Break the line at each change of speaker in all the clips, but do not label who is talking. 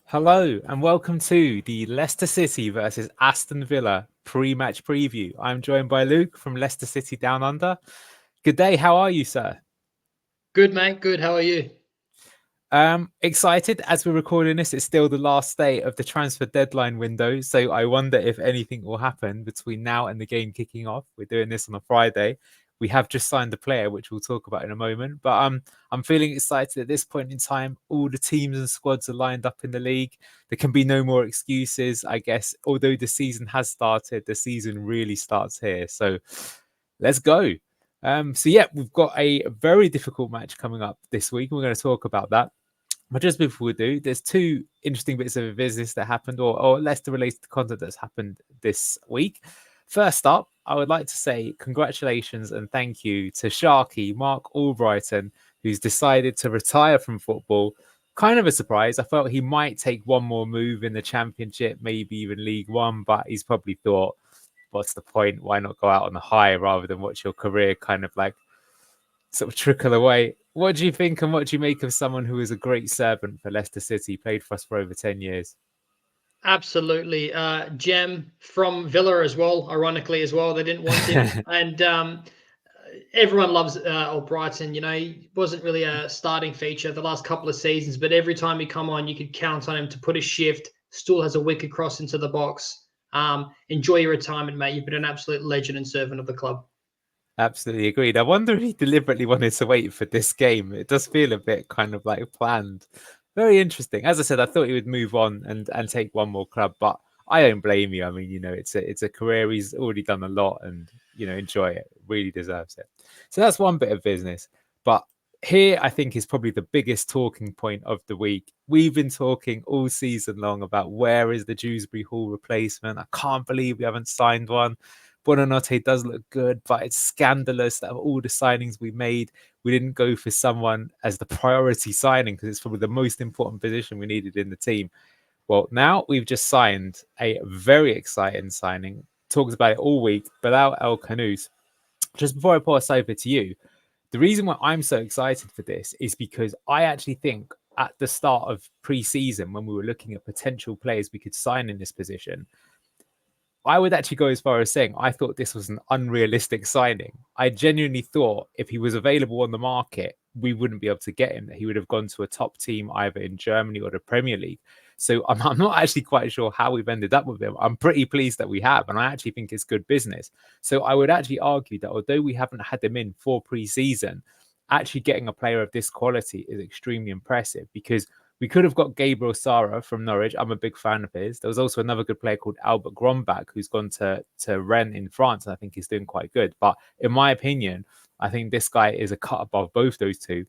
Hello and welcome to the Leicester City versus Aston Villa pre-match preview. I'm joined by Luke from Leicester City Down Under. Good day, how are you, sir?
Good, mate. Good. How are you?
Excited as we're recording this. It's still the last day of the transfer deadline window, so I wonder if anything will happen between now and the game kicking off. We're doing this on a Friday. We have just signed a player, which we'll talk about in a moment. But I'm feeling excited at this point in time. All the teams and squads are lined up in the league. There can be no more excuses, I guess. Although the season has started, the season really starts here. So let's go. So we've got a very difficult match coming up this week. We're going to talk about that. But just before we do, there's two interesting bits of business that happened, or Leicester related content that's happened this week. First up, I would like to say congratulations and thank you to Sharky Mark Albrighton, who's decided to retire from football. Kind of a surprise. I felt he might take one more move in the Championship, maybe even League One, but he's probably thought, what's the point? Why not go out on a high rather than watch your career kind of like sort of trickle away? What do you think and what do you make of someone who is a great servant for Leicester City, played for us for over 10 years?
Absolutely. Gem from Villa as well, ironically, as well. They didn't want him. And everyone loves Brighton. You know, he wasn't really a starting feature the last couple of seasons, but every time he come on, you could count on him to put a shift. Still has a wicked cross into the box. Enjoy your retirement, mate. You've been an absolute legend and servant of the club.
Absolutely agreed. I wonder if he deliberately wanted to wait for this game. It does feel a bit kind of like planned. Very interesting. As I said, I thought he would move on and take one more club, but I don't blame you. I mean, it's a career. He's already done a lot, and enjoy it. Really deserves it. So that's one bit of business. But here, I think, is probably the biggest talking point of the week. We've been talking all season long about where is the Dewsbury Hall replacement. I can't believe we haven't signed one. Buonanotte does look good, but it's scandalous that of all the signings we made, we didn't go for someone as the priority signing because it's probably the most important position we needed in the team. Well, now we've just signed a very exciting signing. Talked about it all week, Bilal El Kanous. Just before I pass over to you, the reason why I'm so excited for this is because I actually think at the start of pre-season, when we were looking at potential players we could sign in this position, I would actually go as far as saying I thought this was an unrealistic signing. I genuinely thought if he was available on the market, we wouldn't be able to get him, that he would have gone to a top team either in Germany or the Premier League. So I'm not actually quite sure how we've ended up with him. I'm pretty pleased that we have, and I actually think it's good business. So I would actually argue that although we haven't had him in for pre-season, actually getting a player of this quality is extremely impressive because we could have got Gabriel Sara from Norwich. I'm a big fan of his. There was also another good player called Albert Grombach who's gone to Rennes in France, and I think he's doing quite good. But in my opinion, I think this guy is a cut above both those two.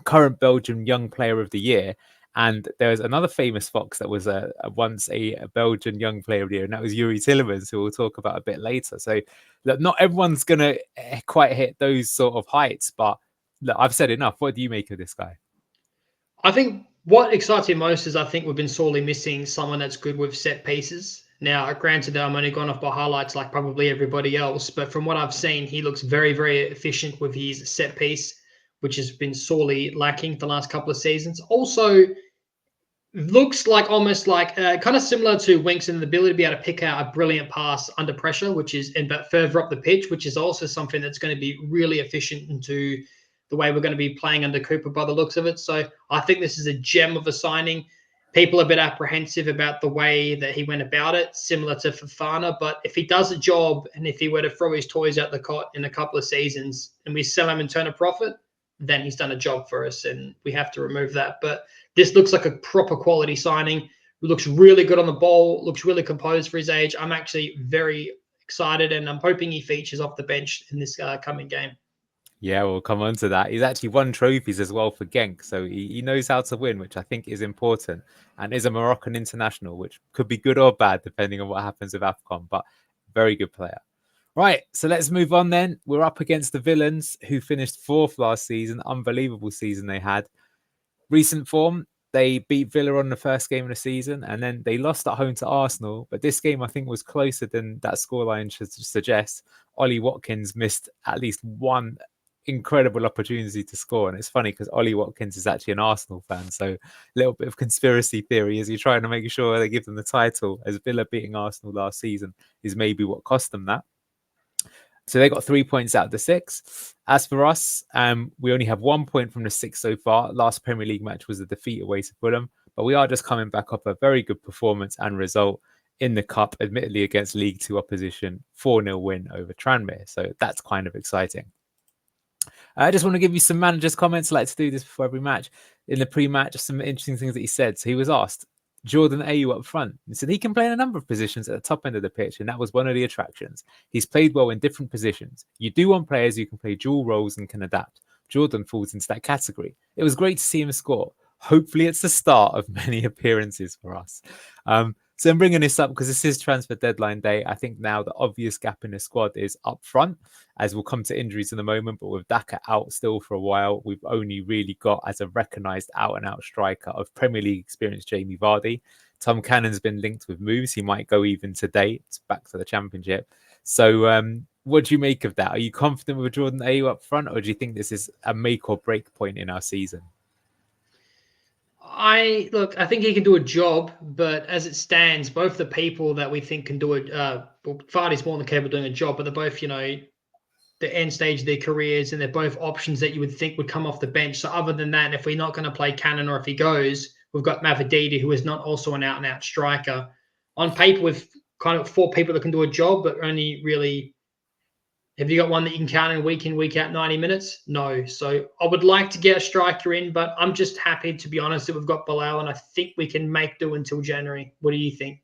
Current Belgian Young Player of the Year. And there's another famous Fox that was once a Belgian Young Player of the Year, and that was Youri Tielemans, who we'll talk about a bit later. So look, not everyone's going to quite hit those sort of heights, but look, I've said enough. What do you make of this guy?
I think what excites me most is I think we've been sorely missing someone that's good with set pieces. Now, granted, I'm only gone off by highlights like probably everybody else, but from what I've seen, he looks very, very efficient with his set piece, which has been sorely lacking the last couple of seasons. Also, looks like almost like kind of similar to Winks in the ability to be able to pick out a brilliant pass under pressure, which is but further up the pitch, which is also something that's going to be really efficient into the way we're going to be playing under Cooper by the looks of it. So I think this is a gem of a signing. People are a bit apprehensive about the way that he went about it, similar to Fafana. But if he does a job and if he were to throw his toys out the cot in a couple of seasons and we sell him and turn a profit, then he's done a job for us and we have to remove that. But this looks like a proper quality signing. Looks really good on the ball, looks really composed for his age. I'm actually very excited and I'm hoping he features off the bench in this coming game.
Yeah, we'll come on to that. He's actually won trophies as well for Genk, so he knows how to win, which I think is important, and is a Moroccan international, which could be good or bad depending on what happens with AFCON, but very good player. Right, so let's move on then. We're up against the Villains, who finished fourth last season. Unbelievable season they had. Recent form, they beat Villa on the first game of the season, and then they lost at home to Arsenal. But this game, I think, was closer than that scoreline should suggest. Ollie Watkins missed at least one incredible opportunity to score. And it's funny because Ollie Watkins is actually an Arsenal fan, so a little bit of conspiracy theory as you're trying to make sure they give them the title, as Villa beating Arsenal last season is maybe what cost them that. So they got 3 points out of the 6. As for us, we only have 1 point from the 6 so far. Last Premier League match was a defeat away to Fulham, but we are just coming back off a very good performance and result in the Cup, admittedly against League 2 opposition, 4-0 win over Tranmere. So that's kind of exciting. I just want to give you some managers' comments. I like to do this before every match. In the pre-match, some interesting things that he said. So he was asked, Jordan Ayew up front. He said he can play in a number of positions at the top end of the pitch, and that was one of the attractions. He's played well in different positions. You do want players who can play dual roles and can adapt. Jordan falls into that category. It was great to see him score. Hopefully it's the start of many appearances for us. So I'm bringing this up because this is transfer deadline day. I think now the obvious gap in the squad is up front, as we'll come to injuries in a moment. But with Daka out still for a while, we've only really got as a recognised out-and-out striker of Premier League experience, Jamie Vardy. Tom Cannon's been linked with moves. He might go even today. It's back to the Championship. So what do you make of that? Are you confident with Jordan Ayew up front, or do you think this is a make or break point in our season?
I think he can do a job, but as it stands, both the people that we think can do it, Vardy's more than capable of doing a job, but they're both, the end stage of their careers, and they're both options that you would think would come off the bench. So other than that, if we're not going to play Cannon, or if he goes, we've got Mavadidi, who is not also an out-and-out striker. On paper, we've kind of 4 people that can do a job, but only really... Have you got one that you can count in, week out, 90 minutes? No. So I would like to get a striker in, but I'm just happy, to be honest, that we've got Bilal, and I think we can make do until January. What do you think?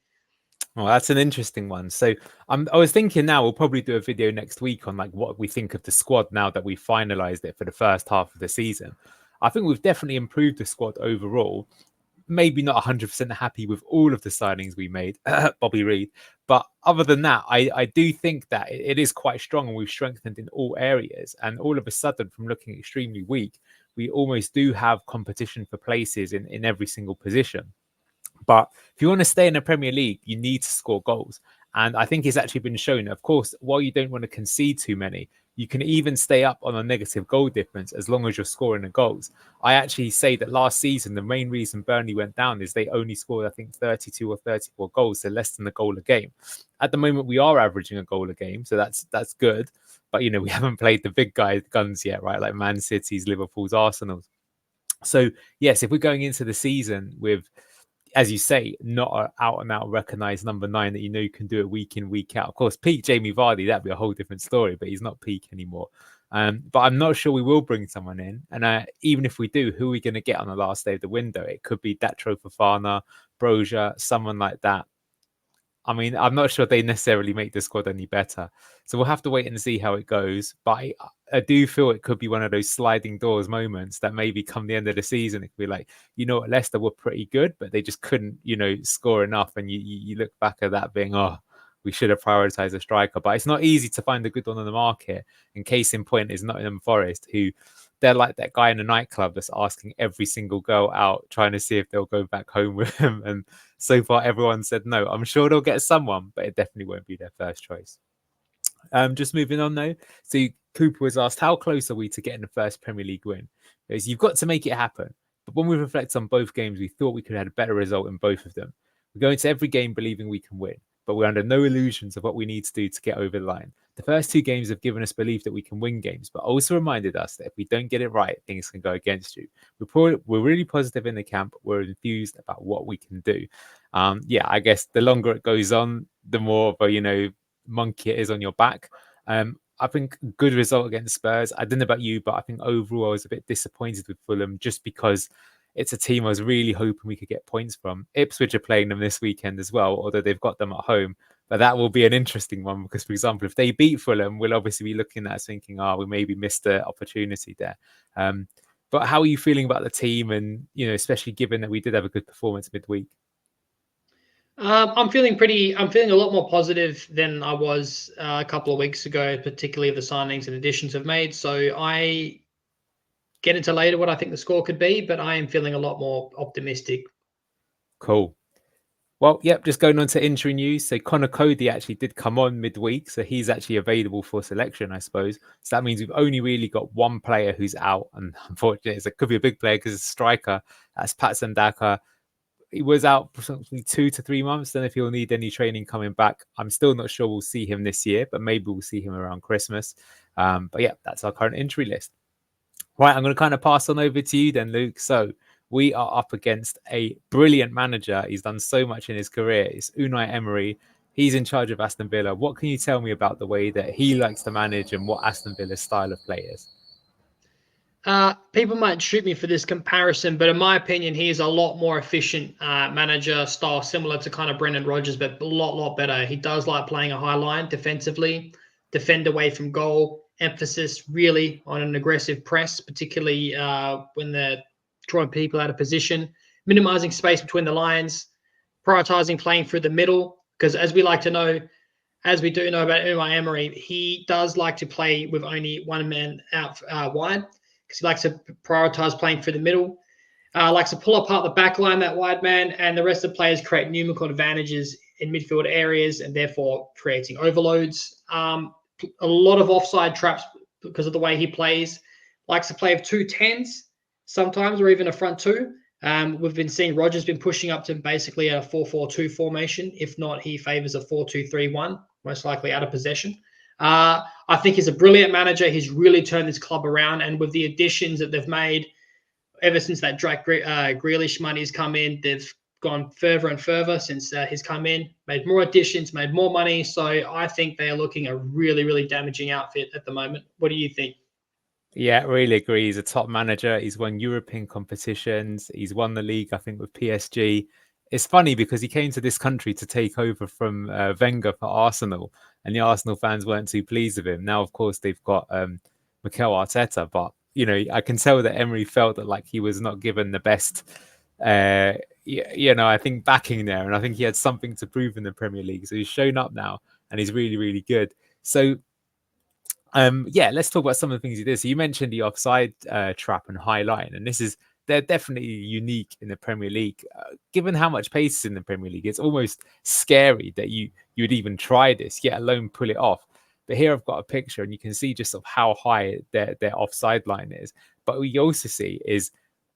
Well, that's an interesting one. So I was thinking now we'll probably do a video next week on like what we think of the squad now that we finalized it for the first half of the season. I think we've definitely improved the squad overall. Maybe not 100% happy with all of the signings we made, Bobby Reed. But other than that, I do think that it is quite strong, and we've strengthened in all areas. And all of a sudden, from looking extremely weak, we almost do have competition for places in every single position. But if you want to stay in the Premier League, you need to score goals. And I think it's actually been shown, of course, while you don't want to concede too many, you can even stay up on a negative goal difference as long as you're scoring the goals. I actually say that last season, the main reason Burnley went down is they only scored, I think, 32 or 34 goals, so less than a goal a game. At the moment, we are averaging a goal a game, so that's good. But, we haven't played the big guns yet, right? Like Man City's, Liverpool's, Arsenal's. So, yes, if we're going into the season with, as you say, not an out-and-out recognised number 9 that you can do it week in, week out. Of course, peak Jamie Vardy, that'd be a whole different story, but he's not peak anymore. But I'm not sure we will bring someone in. And even if we do, who are we going to get on the last day of the window? It could be Datro Fofana, Broja, someone like that. I mean, I'm not sure they necessarily make the squad any better. So we'll have to wait and see how it goes. But I do feel it could be one of those sliding doors moments that maybe come the end of the season, it could be like, Leicester were pretty good, but they just couldn't, score enough. And you look back at that being, we should have prioritized a striker. But it's not easy to find a good one on the market. And case in point is Nottingham Forest, who they're like that guy in a nightclub that's asking every single girl out, trying to see if they'll go back home with him. And so far, everyone said no. I'm sure they'll get someone, but it definitely won't be their first choice. Just moving on, though. So Cooper was asked, how close are we to getting the first Premier League win? Because you've got to make it happen. But when we reflect on both games, we thought we could have had a better result in both of them. We go into every game believing we can win, but we're under no illusions of what we need to do to get over the line. The first 2 games have given us belief that we can win games, but also reminded us that if we don't get it right, things can go against you. We're really positive in the camp. We're enthused about what we can do. I guess the longer it goes on, the more of a, monkey it is on your back. I think good result against Spurs. I don't know about you, but I think overall I was a bit disappointed with Fulham just because it's a team I was really hoping we could get points from. Ipswich are playing them this weekend as well, although they've got them at home. But that will be an interesting one because, for example, if they beat Fulham, we'll obviously be looking at us thinking, we maybe missed an opportunity there. But how are you feeling about the team and, especially given that we did have a good performance midweek?
I'm feeling a lot more positive than I was a couple of weeks ago, particularly of the signings and additions I've made. So I get into later what I think the score could be, but I am feeling a lot more optimistic.
Cool. Well, yep, just going on to injury news. So Connor Cody actually did come on midweek, so he's actually available for selection, I suppose. So that means we've only really got one player who's out, and unfortunately, it could be a big player because it's a striker. That's Patson Daka. He was out for something 2 to 3 months. Then if he'll need any training coming back, I'm still not sure we'll see him this year, but maybe we'll see him around Christmas. But yeah, that's our current injury list. Right, I'm going to kind of pass on over to you then, Luke. So we are up against a brilliant manager. He's done so much in his career. It's Unai Emery. He's in charge of Aston Villa. What can you tell me about the way that he likes to manage and what Aston Villa's style of play is?
People might shoot me for this comparison, but in my opinion, he is a lot more efficient manager style, similar to kind of Brendan Rodgers, but a lot better. He does like playing a high line defensively, defend away from goal, emphasis really on an aggressive press, particularly when they're drawing people out of position, minimizing space between the lines, prioritizing playing through the middle. Because as we do know about Unai Emery, he does like to play with only one man out wide because he likes to prioritize playing through the middle. Likes to pull apart the back line, that wide man, and the rest of the players create numerical advantages in midfield areas and therefore creating overloads. A lot of offside traps because of the way he plays. Likes to play with 2 10s sometimes, or even a front two. We've been seeing Rodgers been pushing up to basically a 4-4-2 formation. If not, he favors a 4-2-3-1, most likely out of possession. I think he's a brilliant manager. He's really turned this club around, and with the additions that they've made ever since that Jack Grealish money's come in, they've gone further and further since he's come in, made more additions, made more money. So I think they are looking a really damaging outfit at the moment. What do you think?
Yeah, really agree. He's a top manager. He's won European competitions. He's won the league, I think, with PSG. It's funny because he came to this country to take over from Wenger for Arsenal, and the Arsenal fans weren't too pleased with him. Now, of course, they've got Mikel Arteta, but I can tell that Emery felt that like he was not given the best, I think backing there, and I think he had something to prove in the Premier League. So he's shown up now, and he's really good. So yeah, let's talk about some of the things he did. So you mentioned the offside trap and high line, and they're definitely unique in the Premier League. Given how much pace is in the Premier League, it's almost scary that you would even try this, yet alone pull it off. But here I've got a picture, and you can see just of how high their offside line is. But what you also see is,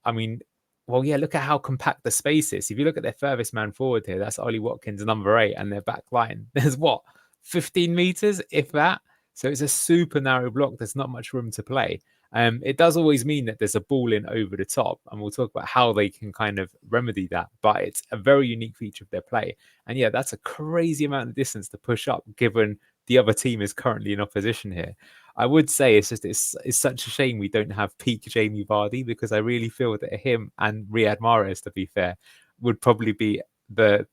I mean, well, yeah, look at how compact the space is. If you look at their furthest man forward here, that's Ollie Watkins, number 8, and their back line. There's what, 15 meters, if that. So it's a super narrow block. There's not much room to play. It does always mean that there's a ball in over the top, and we'll talk about how they can kind of remedy that. But it's a very unique feature of their play. And yeah, that's a crazy amount of distance to push up, given the other team is currently in opposition here. I would say it's such a shame we don't have peak Jamie Vardy, because I really feel that him and Riyad Mahrez, to be fair, would probably be the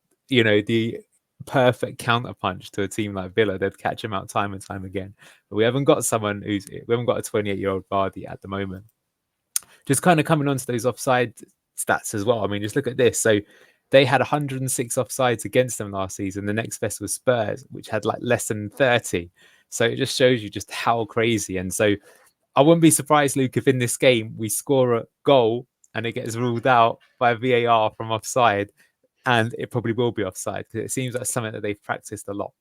perfect counterpunch to a team like Villa. They'd catch him out time and time again. But we haven't got a 28-year-old Vardy at the moment. Just kind of coming on to those offside stats as well. I mean, just look at this. So they had 106 offsides against them last season. The next best was Spurs, which had like less than 30. So it just shows you just how crazy. And so I wouldn't be surprised, Luke, if in this game we score a goal and it gets ruled out by VAR from offside, and it probably will be offside because it seems like something that they've practiced a lot.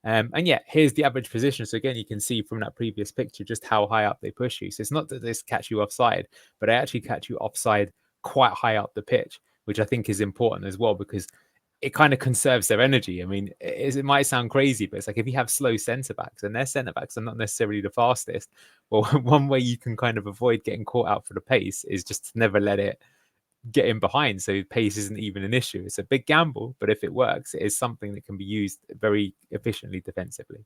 And yeah, here's the average position. So again, you can see from that previous picture just how high up they push you. So it's not that they catch you offside, but they actually catch you offside quite high up the pitch, which I think is important as well, because it kind of conserves their energy. I mean, it might sound crazy, but it's like if you have slow centre backs and their centre backs are not necessarily the fastest, well, one way you can kind of avoid getting caught out for the pace is just to never let it get in behind. So pace isn't even an issue. It's a big gamble, but if it works, it is something that can be used very efficiently defensively.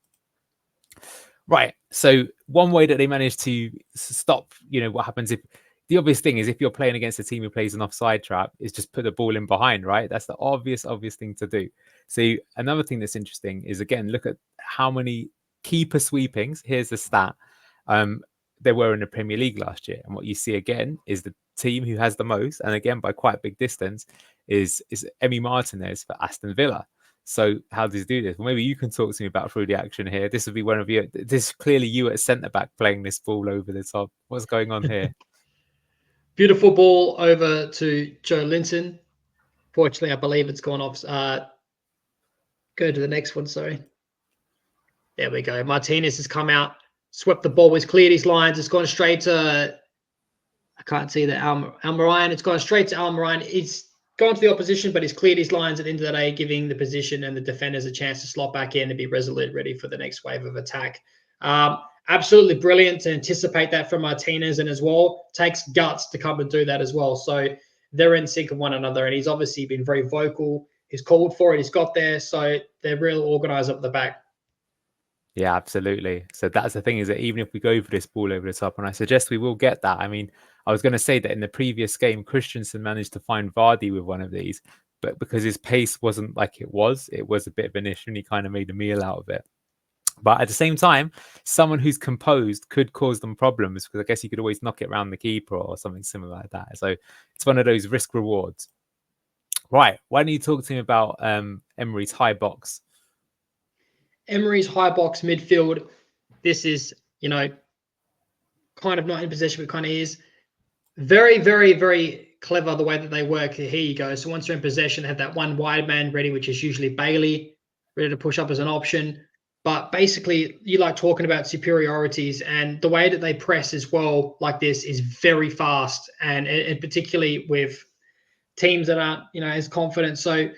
Right. So one way that they managed to stop, what happens if the obvious thing is if you're playing against a team who plays an offside trap, is just put the ball in behind, right? That's the obvious thing to do. So another thing that's interesting is, again, look at how many keeper sweepings. Here's the stat. There were in the Premier League last year. And what you see again is the team who has the most, and again, by quite a big distance, is Emi Martinez for Aston Villa. So how does he do this? Well, maybe you can talk to me about through the action here. This would be one of you. This is clearly you at centre back playing this ball over the top. What's going on here?
Beautiful ball over to Joe Linton. Fortunately, I believe it's gone off. Go to the next one, sorry. There we go. Martinez has come out, swept the ball, has cleared his lines. It's gone straight to, I can't see the Almirayan. It's gone straight to Almirayan. It's gone to the opposition, but he's cleared his lines at the end of the day, giving the position and the defenders a chance to slot back in and be resolute, ready for the next wave of attack. Absolutely brilliant to anticipate that from Martinez, and as well, takes guts to come and do that as well. So they're in sync of one another, and he's obviously been very vocal. He's called for it. He's got there. So they're real organised up the back.
Yeah, absolutely. So that's the thing, is that even if we go for this ball over the top, and I suggest we will get that. I mean, I was going to say that in the previous game, Christensen managed to find Vardy with one of these, but because his pace wasn't like it was a bit of an issue, and he kind of made a meal out of it. But at the same time, someone who's composed could cause them problems, because I guess you could always knock it around the keeper or something similar like that. So it's one of those risk rewards. Right. Why don't you talk to me about Emery's high box?
Emery's high box midfield. This is, kind of not in possession, but kind of is. Very, very, very clever the way that they work. Here you go. So once they're in possession, they have that one wide man ready, which is usually Bailey, ready to push up as an option. But basically, you like talking about superiorities, and the way that they press as well, like this, is very fast, and particularly with teams that aren't, as confident. So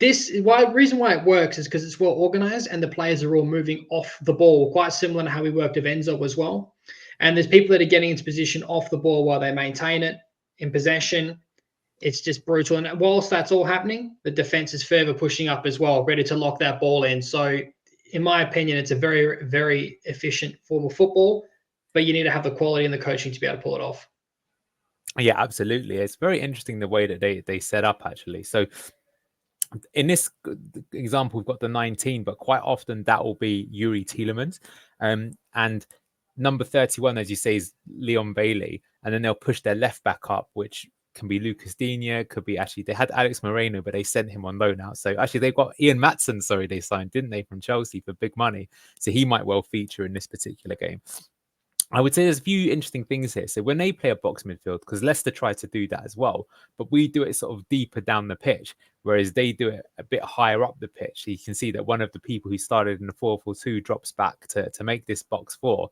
reason why it works is because it's well organized and the players are all moving off the ball, quite similar to how we worked with Enzo as well. And there's people that are getting into position off the ball while they maintain it in possession. It's just brutal. And whilst that's all happening, the defense is further pushing up as well, ready to lock that ball in. So in my opinion, it's a very, very efficient form of football, but you need to have the quality and the coaching to be able to pull it off.
Yeah, absolutely. It's very interesting the way that they set up, actually. So in this example, we've got the 19, but quite often that will be Youri Tielemans. And number 31, as you say, is Leon Bailey. And then they'll push their left back up, which can be Lucas Digne, could be actually, they had Alex Moreno, but they sent him on loan out. So actually they've got Ian Maatsen, they signed, didn't they, from Chelsea for big money. So he might well feature in this particular game. I would say there's a few interesting things here. So when they play a box midfield, because Leicester try to do that as well, but we do it sort of deeper down the pitch, whereas they do it a bit higher up the pitch. So you can see that one of the people who started in the 4-4-2 drops back to make this box 4.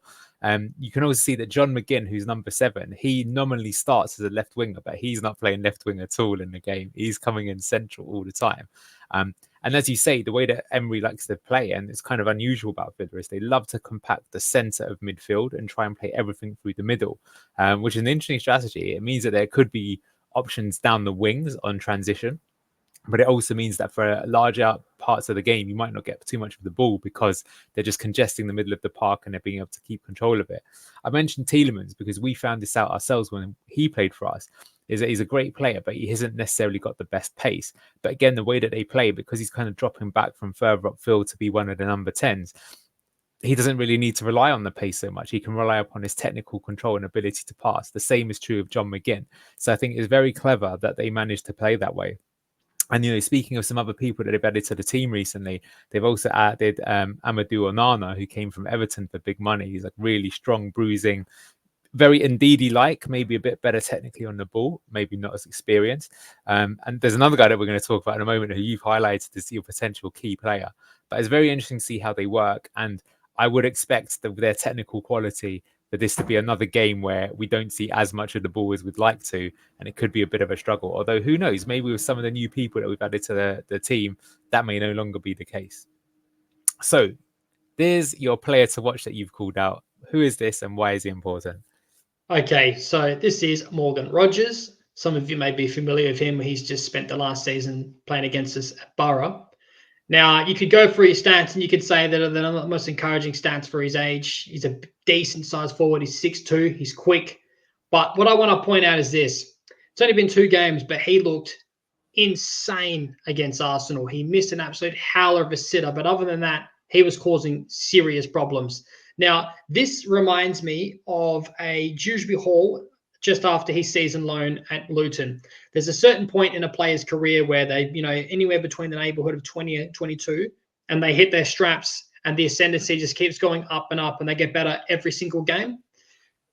You can also see that John McGinn, who's number 7, he nominally starts as a left winger, but he's not playing left wing at all in the game. He's coming in central all the time. And as you say, the way that Emery likes to play, and it's kind of unusual about Villa, is they love to compact the centre of midfield and try and play everything through the middle, which is an interesting strategy. It means that there could be options down the wings on transition, but it also means that for larger parts of the game, you might not get too much of the ball because they're just congesting the middle of the park and they're being able to keep control of it. I mentioned Tielemans because we found this out ourselves when he played for us. Is that he's a great player, but he hasn't necessarily got the best pace. But again, the way that they play, because he's kind of dropping back from further upfield to be one of the number 10s, he doesn't really need to rely on the pace so much. He can rely upon his technical control and ability to pass. The same is true of John McGinn. So I think it's very clever that they managed to play that way. And, speaking of some other people that they've added to the team recently, they've also added Amadou Onana, who came from Everton for big money. He's like really strong, bruising, very Ndidi-like, maybe a bit better technically on the ball, maybe not as experienced. And there's another guy that we're going to talk about in a moment who you've highlighted as your potential key player. But it's very interesting to see how they work. And I would expect their technical quality for this to be another game where we don't see as much of the ball as we'd like to. And it could be a bit of a struggle. Although, who knows, maybe with some of the new people that we've added to the team, that may no longer be the case. So there's your player to watch that you've called out. Who is this and why is he important?
Okay, so this is Morgan Rogers. Some of you may be familiar with him. He's just spent the last season playing against us at Borough. Now, you could go through his stats and you could say that they're not the most encouraging stats for his age. He's a decent size forward. He's 6'2". He's quick. But what I want to point out is this. It's only been 2 games, but he looked insane against Arsenal. He missed an absolute howler of a sitter. But other than that, he was causing serious problems. Now, this reminds me of a Dewsbury Hall just after his season loan at Luton. There's a certain point in a player's career where they, anywhere between the neighborhood of 20 and 22, and they hit their straps and the ascendancy just keeps going up and up and they get better every single game.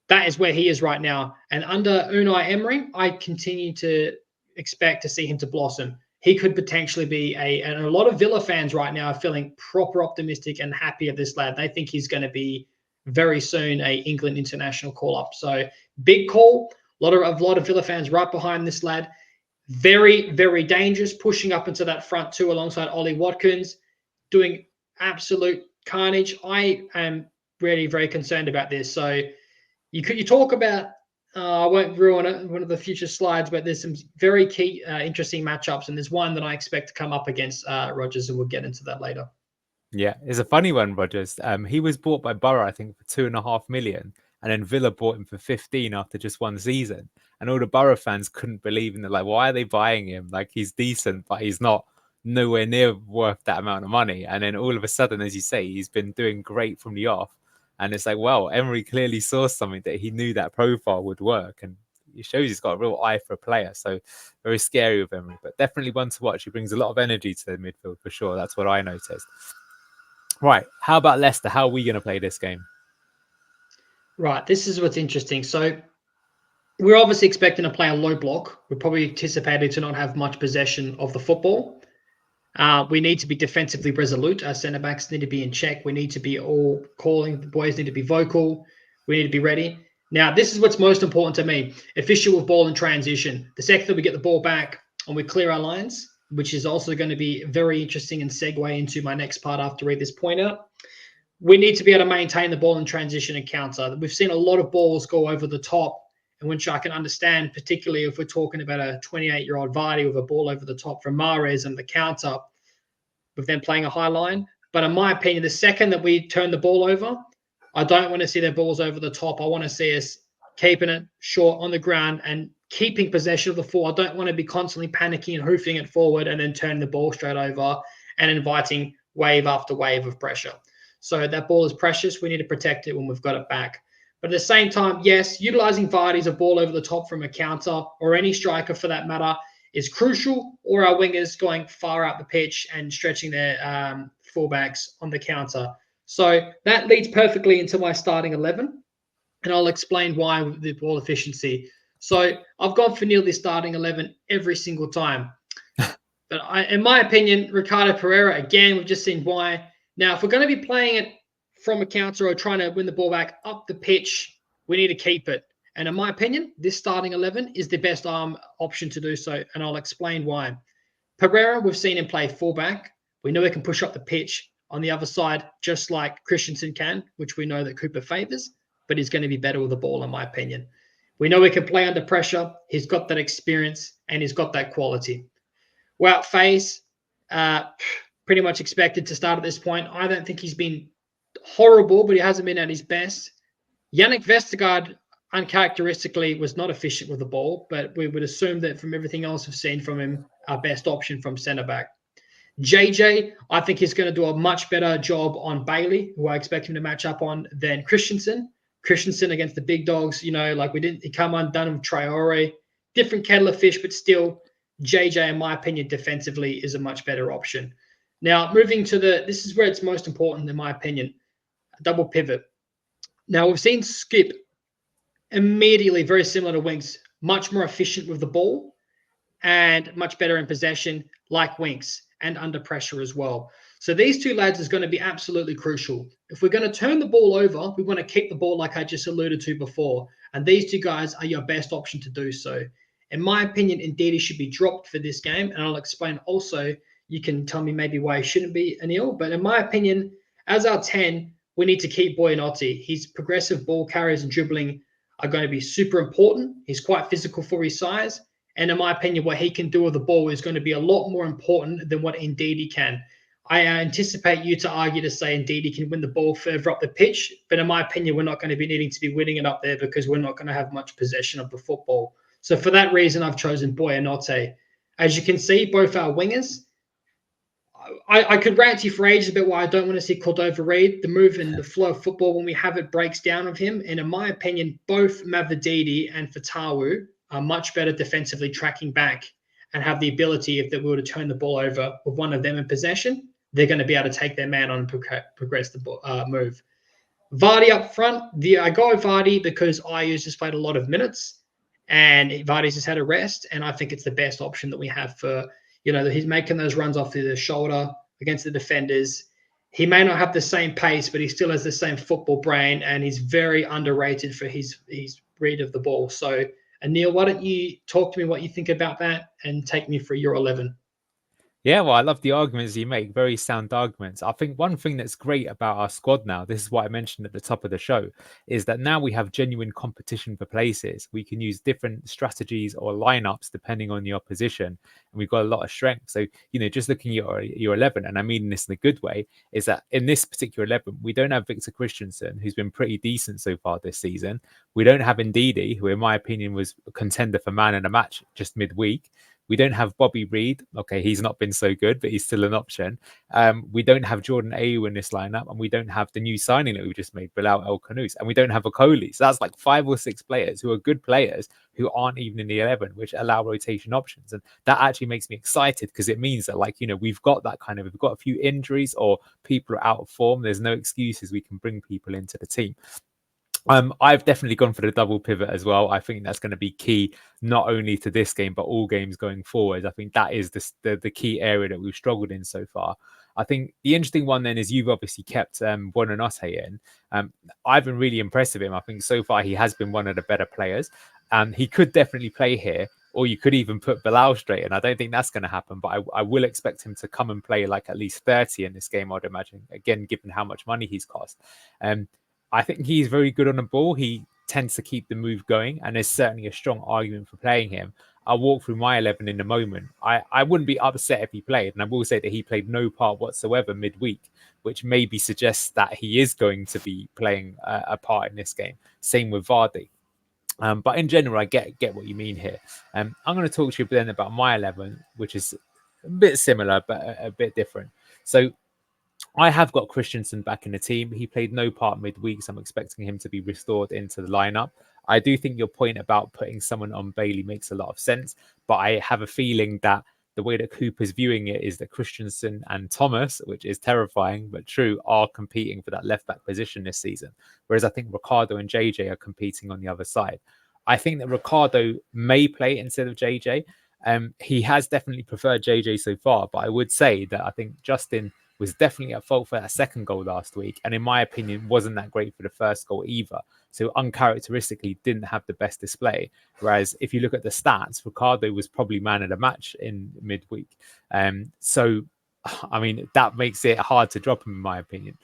That is where he is right now. And under Unai Emery, I continue to expect to see him to blossom. He could potentially be and a lot of Villa fans right now are feeling proper optimistic and happy of this lad. They think he's going to be very soon a England international call-up. So big call. A lot of Villa fans right behind this lad. Very, very dangerous, pushing up into that front two alongside Ollie Watkins, doing absolute carnage. I am really very concerned about this. So you talk about, I won't ruin it, one of the future slides, but there's some very key, interesting matchups, and there's one that I expect to come up against Rodgers, and we'll get into that later.
Yeah, it's a funny one, Rodgers. He was bought by Borough, I think, for 2.5 million, and then Villa bought him for 15 after just one season. And all the Borough fans couldn't believe him. They're like, why are they buying him? Like, he's decent, but he's not nowhere near worth that amount of money. And then all of a sudden, as you say, he's been doing great from the off. And it's like, well, Emery clearly saw something that he knew that profile would work. And it shows he's got a real eye for a player. So very scary with Emery, but definitely one to watch. He brings a lot of energy to the midfield for sure. That's what I noticed. Right. How about Leicester? How are we going to play this game?
Right. This is what's interesting. So we're obviously expecting to play a low block. We're probably anticipating to not have much possession of the football. We need to be defensively resolute. Our centre backs need to be in check. We need to be all calling. The boys need to be vocal. We need to be ready. Now, this is what's most important to me. Efficient with ball in transition. The second that we get the ball back and we clear our lines, which is also going to be very interesting and segue into my next part after I read this point out. We need to be able to maintain the ball in transition and counter. We've seen a lot of balls go over the top, and which I can understand, particularly if we're talking about a 28-year-old Vardy with a ball over the top from Mahrez and the counter with them playing a high line. But in my opinion, the second that we turn the ball over, I don't want to see their balls over the top. I want to see us keeping it short on the ground and keeping possession of the ball. I don't want to be constantly panicking and hoofing it forward and then turning the ball straight over and inviting wave after wave of pressure. So that ball is precious. We need to protect it when we've got it back. But at the same time, yes, utilizing Vardy as a ball over the top from a counter or any striker for that matter is crucial, or our wingers going far out the pitch and stretching their fullbacks on the counter. So that leads perfectly into my starting 11, and I'll explain why with the ball efficiency. So I've gone for nearly starting 11 every single time. But in my opinion, Ricardo Pereira, again, we've just seen why. Now, if we're going to be playing it from a counter or trying to win the ball back up the pitch, we need to keep it. And in my opinion, this starting 11 is the best option to do so, and I'll explain why. Pereira, we've seen him play fullback. We know he can push up the pitch on the other side, just like Christensen can, which we know that Cooper favours, but he's going to be better with the ball, in my opinion. We know he can play under pressure. He's got that experience, and he's got that quality. Wout Faes, pretty much expected to start at this point. I don't think he's been horrible, but he hasn't been at his best. Yannick Vestergaard, uncharacteristically, was not efficient with the ball, but we would assume that from everything else we've seen from him, our best option from centre-back. JJ, I think he's going to do a much better job on Bailey, who I expect him to match up on, than Christensen. Christensen against the big dogs, he come undone with Traore. Different kettle of fish, but still, JJ, in my opinion, defensively is a much better option. Now, moving to this is where it's most important, in my opinion, double pivot. Now, we've seen Skip immediately, very similar to Winks, much more efficient with the ball and much better in possession, like Winks, and under pressure as well. So these two lads is going to be absolutely crucial. If we're going to turn the ball over, we want to keep the ball like I just alluded to before. And these two guys are your best option to do so. In my opinion, Ndidi should be dropped for this game. And I'll explain also, you can tell me maybe why he shouldn't be Anil. But in my opinion, as our 10, we need to keep Buonanotte. His progressive ball carries and dribbling are going to be super important. He's quite physical for his size. And in my opinion, what he can do with the ball is going to be a lot more important than what Ndidi can. I anticipate you to argue to say Ndidi can win the ball further up the pitch. But in my opinion, we're not going to be needing to be winning it up there because we're not going to have much possession of the football. So for that reason, I've chosen Buonanotte. As you can see, both our wingers, I could rant you for ages about why I don't want to see Cordova Reid. The move and the flow of football when we have it breaks down of him. And in my opinion, both Mavididi and Fatawu are much better defensively tracking back and have the ability, if they were to turn the ball over with one of them in possession, they're going to be able to take their man on and progress the move. Vardy up front. I go Vardy because Ayu's just played a lot of minutes. and Vardy's just had a rest, and I think it's the best option that we have for, he's making those runs off the shoulder against the defenders. He may not have the same pace, but he still has the same football brain, and he's very underrated for his read of the ball. So, Anil, why don't you talk to me what you think about that and take me for your 11?
Yeah, well, I love the arguments you make. Very sound arguments. I think one thing that's great about our squad now, this is what I mentioned at the top of the show, is that now we have genuine competition for places. We can use different strategies or lineups depending on the opposition, and we've got a lot of strength. So, just looking at your 11, and I mean this in a good way, is that in this particular 11, we don't have Victor Christensen, who's been pretty decent so far this season. We don't have Ndidi, who, in my opinion, was a contender for man of the match just midweek. We don't have Bobby Reed. Okay, he's not been so good, but he's still an option. We don't have Jordan Ayew in this lineup, and we don't have the new signing that we just made, Bilal El Khanous, and we don't have Okoli. So that's like 5 or 6 players who are good players who aren't even in the 11, which allow rotation options. And that actually makes me excited because it means that, we've got that kind of, if we've got a few injuries or people are out of form, there's no excuses. We can bring people into the team. I've definitely gone for the double pivot as well. I think that's going to be key, not only to this game, but all games going forward. I think that is the key area that we've struggled in so far. I think the interesting one then is you've obviously kept Buonanotte in. I've been really impressed with him. I think so far he has been one of the better players. He could definitely play here, or you could even put Bilal straight in. I don't think that's going to happen, but I will expect him to come and play like at least 30 in this game, I'd imagine, again, given how much money he's cost. I think he's very good on the ball. He tends to keep the move going, and there's certainly a strong argument for playing him. I'll walk through my 11 in a moment. I wouldn't be upset if he played, and I will say that he played no part whatsoever midweek, which maybe suggests that he is going to be playing a part in this game. Same with Vardy. But in general, I get what you mean here. I'm going to talk to you then about my 11, which is a bit similar, but a bit different. So I have got Christensen back in the team. He played no part midweek, so I'm expecting him to be restored into the lineup. I do think your point about putting someone on Bailey makes a lot of sense, but I have a feeling that the way that Cooper's viewing it is that Christensen and Thomas, which is terrifying but true, are competing for that left back position this season. Whereas I think Ricardo and JJ are competing on the other side. I think that Ricardo may play instead of JJ. He has definitely preferred JJ so far, but I would say that I think Justin was definitely at fault for that second goal last week, and in my opinion wasn't that great for the first goal either. So uncharacteristically didn't have the best display. Whereas if you look at the stats, Ricardo was probably man of the match in midweek. So I mean, that makes it hard to drop him in my opinion.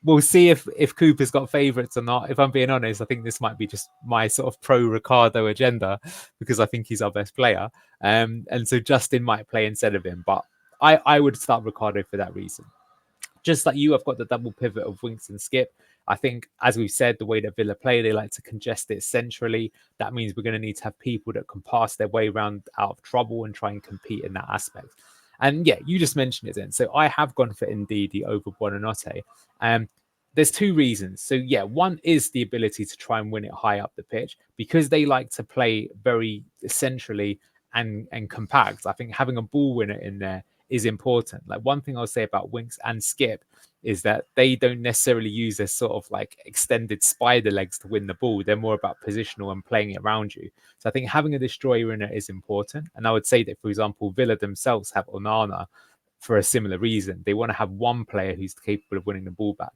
We'll see if Cooper's got favourites or not. If I'm being honest, I think this might be just my sort of pro Ricardo agenda because I think he's our best player. And so Justin might play instead of him, but I would start Ricardo for that reason. Just like you, I've got the double pivot of Winks and Skip. I think, as we've said, the way that Villa play, they like to congest it centrally. That means we're going to need to have people that can pass their way around out of trouble and try and compete in that aspect. And yeah, you just mentioned it then. So I have gone for Ndidi over Buonanotte. There's 2 reasons. So yeah, one is the ability to try and win it high up the pitch because they like to play very centrally and compact. I think having a ball winner in there is important. Like one thing I'll say about Winks and Skip is that they don't necessarily use their sort of like extended spider legs to win the ball. They're more about positional and playing it around you. So I think having a destroyer in it is important. And I would say that, for example, Villa themselves have Onana for a similar reason. They want to have one player who's capable of winning the ball back.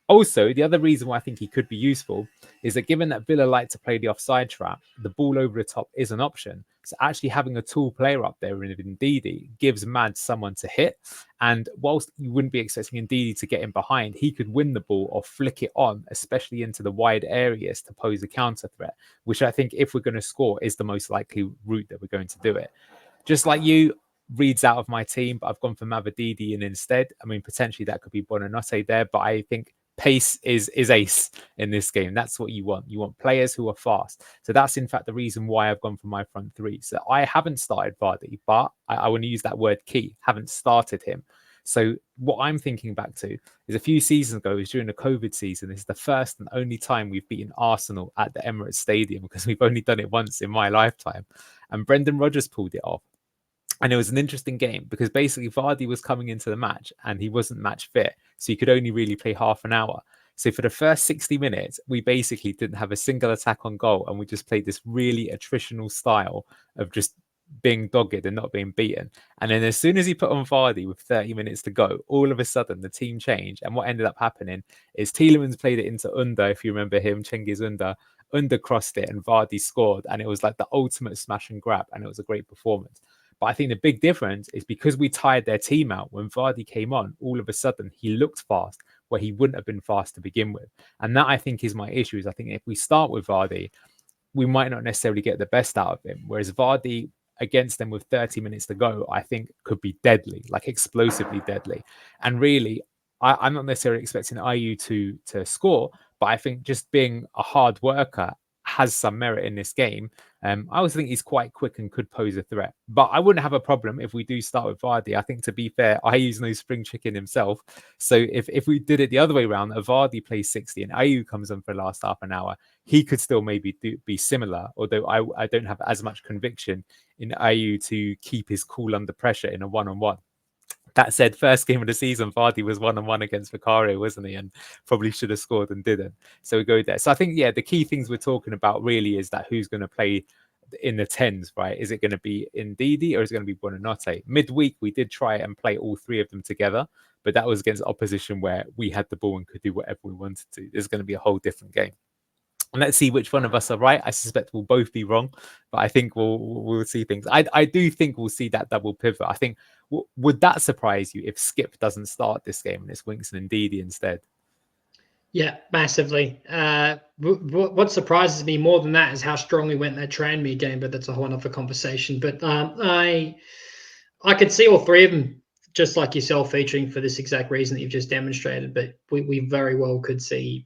Also, the other reason why I think he could be useful is that given that Villa like to play the offside trap, the ball over the top is an option. So actually having a tall player up there in Ndidi gives Mad someone to hit. And whilst you wouldn't be expecting Ndidi to get in behind, he could win the ball or flick it on, especially into the wide areas to pose a counter threat, which I think if we're going to score is the most likely route that we're going to do it. Just like you, Reed's out of my team, but I've gone for Mavididi and instead. I mean, potentially that could be Buonanotte there, but I think pace is ace in this game. That's what you want. You want players who are fast. So that's in fact the reason why I've gone for my front 3. So I haven't started Vardy, but I want to use that word key. Haven't started him. So what I'm thinking back to is a few seasons ago, it was during the COVID season. This is the first and only time we've beaten Arsenal at the Emirates Stadium because we've only done it once in my lifetime. And Brendan Rodgers pulled it off. And it was an interesting game because basically Vardy was coming into the match and he wasn't match fit. So he could only really play half an hour. So for the first 60 minutes, we basically didn't have a single attack on goal, and we just played this really attritional style of just being dogged and not being beaten. And then as soon as he put on Vardy with 30 minutes to go, all of a sudden the team changed. And what ended up happening is Tielemans played it into Under, if you remember him, Cengiz Under crossed it and Vardy scored. And it was like the ultimate smash and grab. And it was a great performance. But I think the big difference is because we tired their team out, when Vardy came on, all of a sudden he looked fast where he wouldn't have been fast to begin with. And that, I think, is my issue. Is I think if we start with Vardy, we might not necessarily get the best out of him. Whereas Vardy against them with 30 minutes to go, I think could be deadly, like explosively deadly. And really, I'm not necessarily expecting IU to score, but I think just being a hard worker has some merit in this game. I also think he's quite quick and could pose a threat. But I wouldn't have a problem if we do start with Vardy. I think, to be fair, IU's no spring chicken himself. So if we did it the other way around, a Vardy plays 60 and IU comes on for the last half an hour, he could still maybe be similar, although I don't have as much conviction in IU to keep his cool under pressure in a one-on-one. That said, first game of the season, Vardy was 1-on-1 against Vicario, wasn't he? And probably should have scored and didn't. So we go there. So I think, yeah, the key things we're talking about really is that who's going to play in the 10s, right? Is it going to be Ndidi or is it going to be Buonanotte? Midweek, we did try and play all three of them together, but that was against opposition where we had the ball and could do whatever we wanted to. There's going to be a whole different game. And let's see which one of us are right. I suspect we'll both be wrong, but I think we'll see things. I do think we'll see that double pivot. I think, would that surprise you if Skip doesn't start this game and it's Winks and Ndidi instead?
Yeah, massively. What surprises me more than that is how strong we went in that Tranmere game, but that's a whole other conversation. But I could see all three of them, just like yourself, featuring for this exact reason that you've just demonstrated. But we very well could see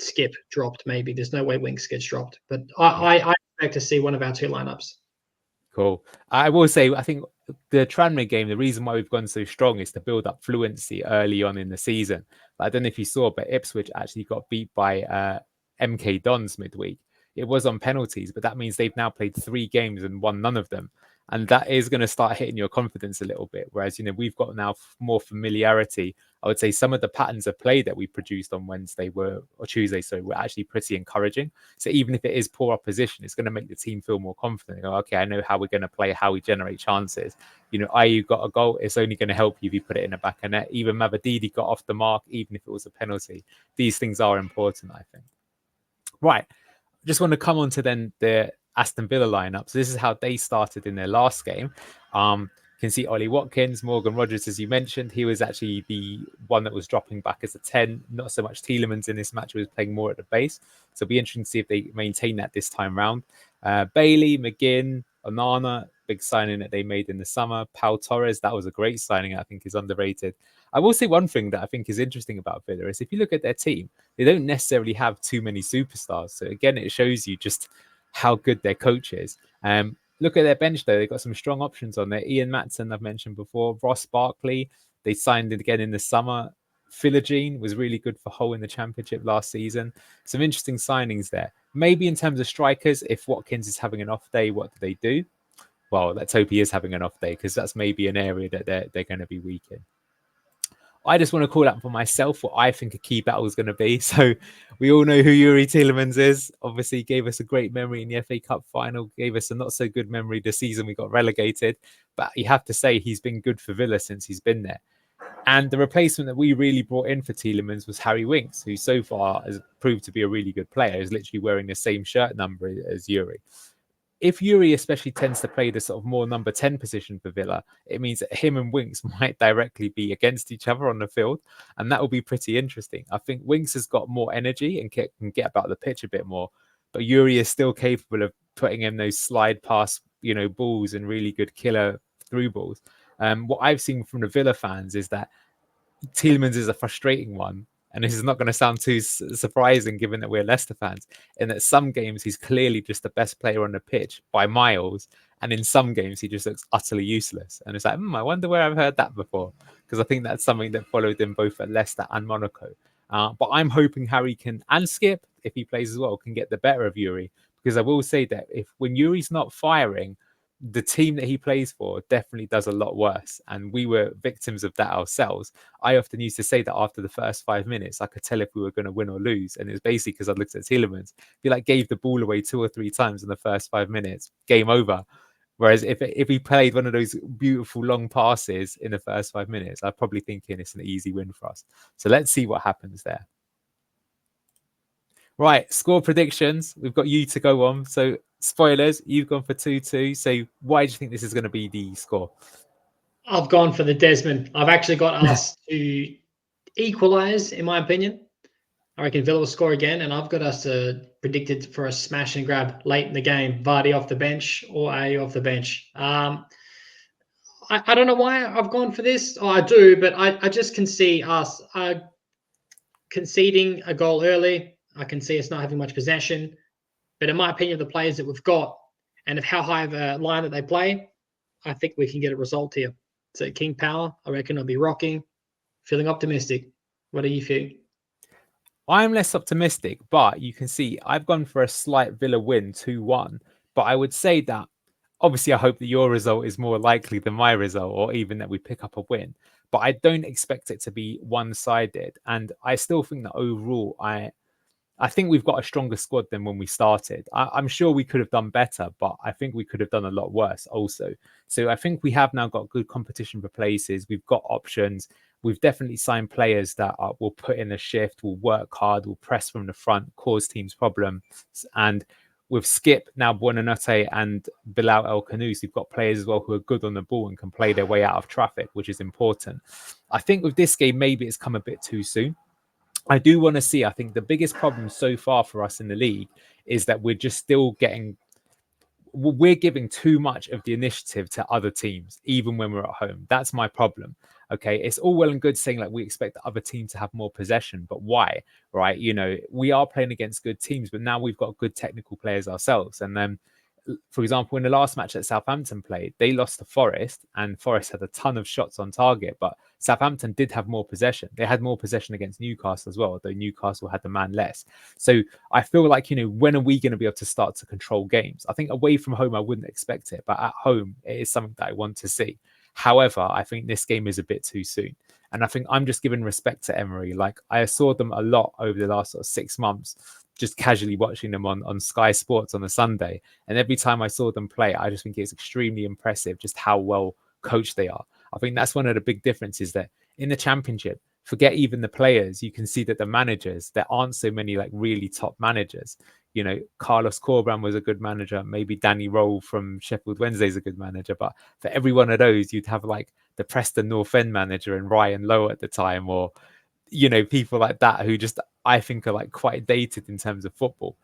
Skip dropped. Maybe there's no way Winks gets dropped, but I expect to see one of our two lineups.
Cool. I will say, I think the Tranmere game, the reason why we've gone so strong is to build up fluency early on in the season. But I don't know if you saw, but Ipswich actually got beat by MK Dons midweek. It was on penalties, but that means they've now played 3 games and won none of them. And that is going to start hitting your confidence a little bit. Whereas, we've got now more familiarity. I would say some of the patterns of play that we produced on Tuesday, were actually pretty encouraging. So even if it is poor opposition, it's going to make the team feel more confident. Okay, I know how we're going to play, how we generate chances. IU got a goal. It's only going to help you if you put it in the back of net. Even Mavadidi got off the mark, even if it was a penalty. These things are important, I think. Right. Just want to come on to then the Aston Villa lineup. So this is how they started in their last game. Can see Ollie Watkins, Morgan Rogers, as you mentioned. He was actually the one that was dropping back as a 10. Not so much Tielemans in this match, who was playing more at the base. So it'll be interesting to see if they maintain that this time round. Bailey, McGinn, Onana, big signing that they made in the summer. Pau Torres, that was a great signing. I think is underrated. I will say one thing that I think is interesting about Villa is if you look at their team, they don't necessarily have too many superstars. So again, it shows you just how good their coach is. Look at their bench, though. They've got some strong options on there. Ian Matson, I've mentioned before. Ross Barkley, they signed it again in the summer. Philogene was really good for Hull in the Championship last season. Some interesting signings there. Maybe in terms of strikers, if Watkins is having an off day, what do they do? Well, let's hope he is having an off day, because that's maybe an area that they're going to be weak in. I just want to call out for myself what I think a key battle is going to be. So we all know who Youri Tielemans is. Obviously, gave us a great memory in the FA Cup final, gave us a not so good memory the season we got relegated. But you have to say he's been good for Villa since he's been there. And the replacement that we really brought in for Tielemans was Harry Winks, who so far has proved to be a really good player. He's literally wearing the same shirt number as Youri. If Youri especially tends to play the sort of more number 10 position for Villa, it means that him and Winks might directly be against each other on the field. And that will be pretty interesting. I think Winks has got more energy and can get about the pitch a bit more. But Youri is still capable of putting in those slide pass, balls and really good killer through balls. What I've seen from the Villa fans is that Tielemans is a frustrating one. And this is not going to sound too surprising given that we're Leicester fans, in that some games he's clearly just the best player on the pitch by miles. And in some games he just looks utterly useless. And it's like, I wonder where I've heard that before. Because I think that's something that followed him both at Leicester and Monaco. But I'm hoping Harry can, and Skip, if he plays as well, can get the better of Youri. Because I will say that when Youri's not firing, the team that he plays for definitely does a lot worse. And we were victims of that ourselves. I often used to say that after the first 5 minutes, I could tell if we were going to win or lose. And it was basically because I looked at Tielemans. He like gave the ball away 2 or 3 times in the first 5 minutes, game over. Whereas if he played one of those beautiful long passes in the first 5 minutes, I'm probably thinking it's an easy win for us. So let's see what happens there. Right, score predictions. We've got you to go on. So spoilers, you've gone for 2-2. So why do you think this is going to be the score?
I've gone for the Desmond. I've actually got us to equalise, in my opinion. I reckon Villa will score again, and I've got us predicted for a smash and grab late in the game. Vardy off the bench or A off the bench. I don't know why I've gone for this. Oh, I do, but I just can see us conceding a goal early. I can see us not having much possession. But in my opinion, the players that we've got and of how high of a line that they play, I think we can get a result here. So King Power, I reckon I'll be rocking. Feeling optimistic. What do you feel?
I'm less optimistic, but you can see I've gone for a slight Villa win 2-1. But I would say that obviously I hope that your result is more likely than my result, or even that we pick up a win. But I don't expect it to be one-sided. And I still think that overall, I think we've got a stronger squad than when we started. I'm sure we could have done better, but I think we could have done a lot worse also. So I think we have now got good competition for places. We've got options. We've definitely signed players that will put in a shift, will work hard, will press from the front, cause teams problems. And with Skip, now Buonanotte and Bilal El Khanous, we've got players as well who are good on the ball and can play their way out of traffic, which is important. I think with this game, maybe it's come a bit too soon. I do want to see, I think the biggest problem so far for us in the league is that we're just still we're giving too much of the initiative to other teams, even when we're at home. That's my problem. Okay. It's all well and good saying like we expect the other team to have more possession, but why? Right. You know, we are playing against good teams, but now we've got good technical players ourselves. And then, for example, in the last match that Southampton played, they lost to Forest, and Forest had a ton of shots on target, but Southampton did have more possession. They had more possession against Newcastle as well, though Newcastle had the man less. So I feel like, you know, when are we going to be able to start to control games? I think away from home, I wouldn't expect it, but at home, it is something that I want to see. However, I think this game is a bit too soon. And I think I'm just giving respect to Emery. Like I saw them a lot over the last sort of 6 months, just casually watching them on Sky Sports on a Sunday. And every time I saw them play, I just think it's extremely impressive just how well coached they are. I think that's one of the big differences that in the Championship, forget even the players, you can see that the managers, there aren't so many like really top managers. You know, Carlos Corberán was a good manager. Maybe Danny Rowe from Sheffield Wednesday is a good manager. But for every one of those, you'd have like the Preston North End manager and Ryan Lowe at the time, or, you know, people like that who just, I think, are like quite dated in terms of football.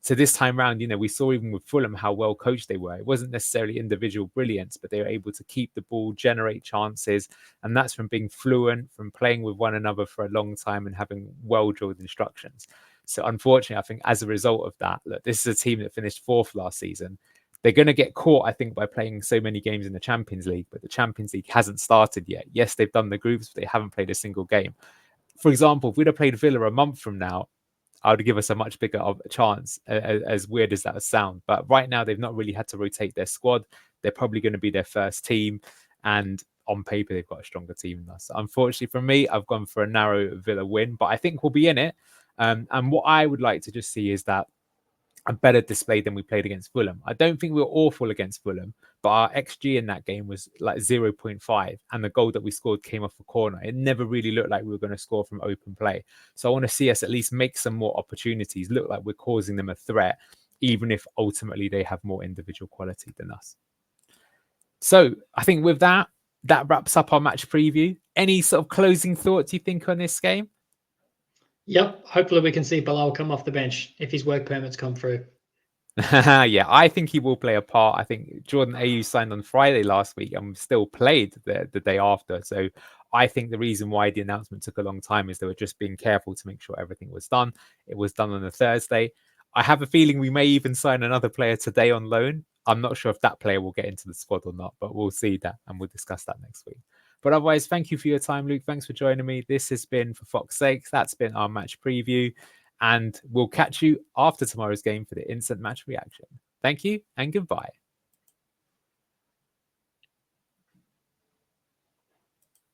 So this time round, you know, we saw even with Fulham how well coached they were. It wasn't necessarily individual brilliance, but they were able to keep the ball, generate chances. And that's from being fluent, from playing with one another for a long time and having well-drilled instructions. So unfortunately, I think as a result of that, look, this is a team that finished 4th last season. They're going to get caught, I think, by playing so many games in the Champions League, but the Champions League hasn't started yet. Yes, they've done the groups, but they haven't played a single game. For example, if we'd have played Villa a month from now, I would give us a much bigger chance, as weird as that would sound. But right now, they've not really had to rotate their squad. They're probably going to be their first team. And on paper, they've got a stronger team than us. Unfortunately for me, I've gone for a narrow Villa win, but I think we'll be in it. And what I would like to just see is that a better display than we played against Fulham. I don't think we were awful against Fulham, but our XG in that game was like 0.5, and the goal that we scored came off a corner. It never really looked like we were going to score from open play. So I want to see us at least make some more opportunities, look like we're causing them a threat, even if ultimately they have more individual quality than us. So I think with that, that wraps up our match preview. Any sort of closing thoughts you think on this game?
Yep. Hopefully we can see Bilal come off the bench if his work permits come through.
Yeah, I think he will play a part. I think Jordan Ayew signed on Friday last week and still played the day after. So I think the reason why the announcement took a long time is they were just being careful to make sure everything was done. It was done on a Thursday. I have a feeling we may even sign another player today on loan. I'm not sure if that player will get into the squad or not, but we'll see that and we'll discuss that next week. But otherwise, thank you for your time, Luke. Thanks for joining me. This has been For Fox's Sake. That's been our match preview. And we'll catch you after tomorrow's game for the instant match reaction. Thank you and goodbye.